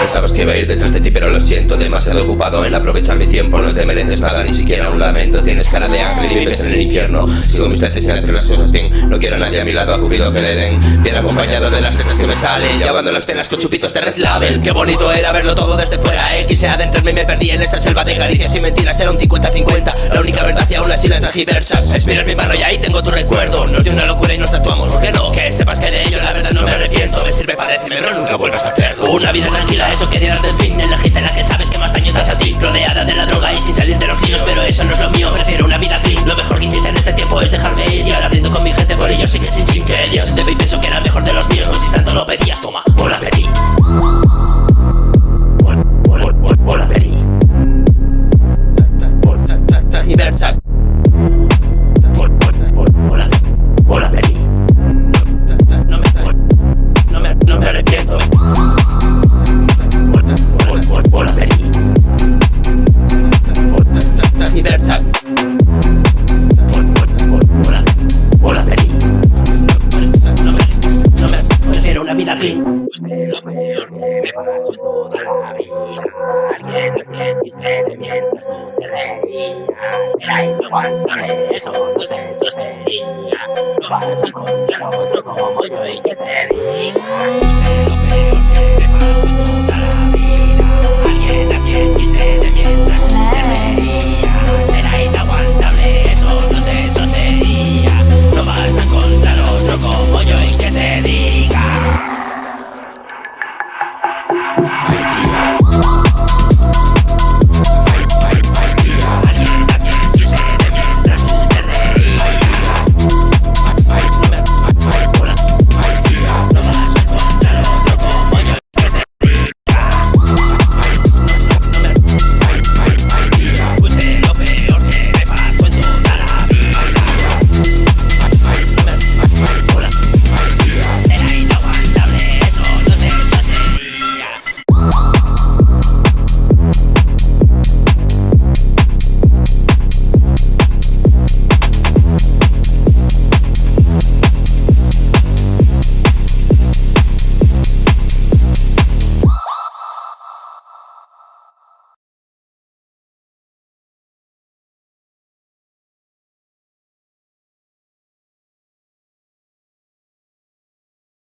Pensabas que iba a ir detrás de ti, pero lo siento, demasiado ocupado en aprovechar mi tiempo. No te mereces nada, ni siquiera un lamento. Tienes cara de ángel y vives en el infierno. Sigo mis veces sin hacer las cosas bien. No quiero a nadie a mi lado, a Cupido que le den. Bien acompañado de las letras que me salen, llevando las penas con chupitos de Red Label. Qué bonito era verlo todo desde fuera. Quise adentrarme y me perdí en esa selva de caricias y mentiras. Era un 50-50, la única verdad y aún así la transgiversas. Es mirar mi mano y ahí tengo tu recuerdo. Nos dio una locura y nos tatuamos, ¿por qué no? Que sepas que de ello la verdad no me arrepiento. Me sirve para decirme, pero nunca vuelvas a hacerlo. Una vida tranquila, eso quería darte el fin. Elegiste la que sabes que más daño te hace a ti. Rodeada de la droga y sin salir de los líos, pero eso no es lo mío, prefiero una vida clean. Lo mejor que hiciste en este tiempo es dejarme ir. Y ahora brindo con mi gente por ellos, sin que chin chin. Que Dios te ve y pienso que era el mejor de los míos. Pues si tanto lo pedías, toma, bon appetit. Bon appetit. Diversas. Bon appetit. No me arrepiento. Bon appetit. Diversas. Bon appetit. No me prefiero una vida clean. Usted lo peor que me pasó en toda la vida. Alguien lo entiende y se le mientras tú te reías. Era inaguantable, eso no sé, eso sería. No vas a encontrar otro como yo y que te diga. Usted lo peor que me pasó en toda la vida.